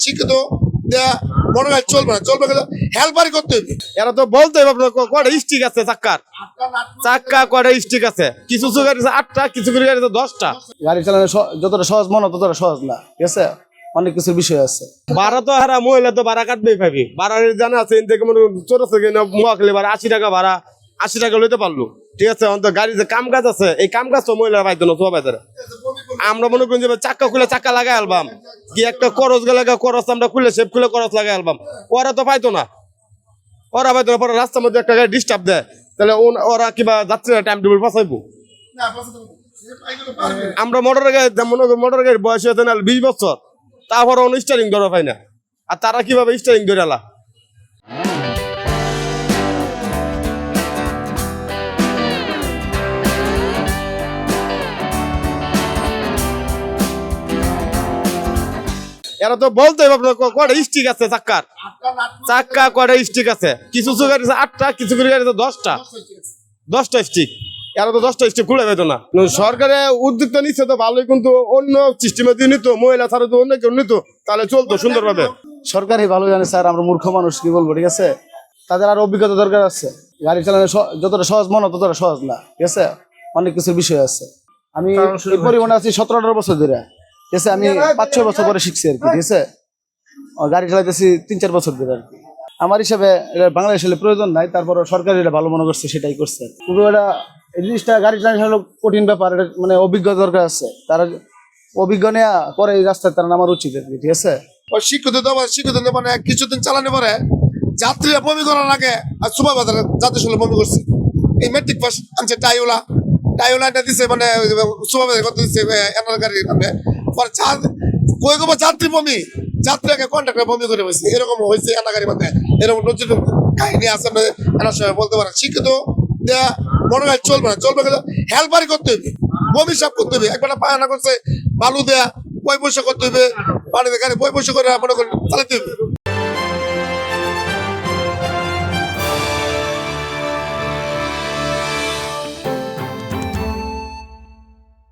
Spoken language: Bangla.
শিক্ষিত মোটর গাড়ি চলবে না, চলবে হেল্পারই করতে হবে। এরা তো বলতে হবে আপনার কয়টা স্টিক আছে চাক্কা কয়টা স্টিক আছে, কিছু কিছু গাড়ি আছে 8টা, কিছু কিছু গাড়ি আছে 10টা। গাড়ি চালানো যতটা সহজ মনে হয় ততটা সহজ না, ঠিক আছে, অনেক কিছুর বিষয় আছে। ভাড়া তো হারা মহিলা তো ভাড়া কাটবেই পাবি, ভাড়া জানা আছে থেকে মনে চোর আছে কিনা মোয়াখালী ভাড়া 80 টাকা ভাড়া, 80 টাকা লইতে পারলো, ঠিক আছে। অন্তত গাড়ি যে কাম কাজ আছে এই কাম কাজ তো মহিলারা পাইতো না, তোমার পাইতো না। আমরা মনে করি যে চাক্কা খুলে চাক্কা লাগাই আলবাম, কি একটা করস গেলে করস আমরা খুলে শেপ খুলে করস লাগাই আলবাম, ওরা তো পাইতো না, ওরা পাইতো না। পরে রাস্তার মধ্যে একটা গাড়ি ডিস্টার্ব দেয়, তাহলে ওরা কিবা যাত্রীরা টাইম টেবিল পাঠাইবো। আমরা মোটর গাড়ির বয়স হয়েছে না 20 বছর, তারপরে স্টারিং ধরা পাই না, আর তারা কিভাবে স্টারিং ধরে আলা। এরা তো বলতে হবে আপনার কয়টা স্টিক আছে চাক্কা কয়টা স্টিক আছে, কিছু কিছু গাড়ি আছে 8টা, কিছু কিছু গাড়ি আছে 10টা স্টিক। এরা তো 10টা স্টিক খুলে পেতো না। সরকারের উদ্যোগটা নিচ্ছে তো ভালোই, কিন্তু অন্য সিস্টেমে দিয়ে নিত, মহিলা ছাড়া তো অন্য কেউ নিত, তাহলে চলতো সুন্দরভাবে। সরকারই ভালো জানে স্যার, আমরা মূর্খ মানুষ, কি বলবো, ঠিক আছে। তাদের আরো অভিজ্ঞতা দরকার আছে। গাড়ি চালানো যতটা সহজ মনে হয় ততটা সহজ না, ঠিক আছে, অনেক কিছুর বিষয় আছে। আমি এই পরিমাণে আছি 17-18 বছর ধরে, ঠিক আছে। আমি 5-6 বছর পরে শিখছি আর কি, ঠিক আছে। গাড়ি চালাইতেছি 3-4 বছর ধরে আর কি। আমার হিসাবে এটা বাংলাদেশ হলে প্রয়োজন নাই, তারপরে সরকার এটা ভালো মনে করছে সেটাই করছে। কিন্তু এটা এই জিনিসটা গাড়ি চালানো হলো কঠিন ব্যাপার, এটা মানে অভিজ্ঞতা দরকার আছে। তারা অভিজ্ঞ নেওয়া পরে এই রাস্তায় তারা নামার উচিত আর কি, ঠিক আছে। ওই শিক্ষিত মানে কিছুদিন চালানোর পরে যাত্রীরা বমি করার আগে আর সুবা বাজারে যাত্রী শুনলে বমি করছে। এই মেট্রিক পাস আনছে টাইওলাটা দিছে, মানে সুবা বাজারে কত দিচ্ছে এনার গাড়ির নামে। পরে কই গো যাত্রী বমি, যাত্রীকে কন্ট্রাক্টর বমি করে বসে, এরকম হয়েছে এনার গাড়ির মধ্যে। এরকম নতুন কাহিনী আছে, এনার সময় বলতে পারেন। শিক্ষিত মোটর গাড়ি চলবে না, চলবে হেল্পারই করতে হবে, বমি সাফ করতে হবে। একবার পায়না করছে বালু দেয়া, বই পয়সা করতে হবে, পানিতে গাড়ি বই পয়সা করে মনে করেন চালাতে হবে।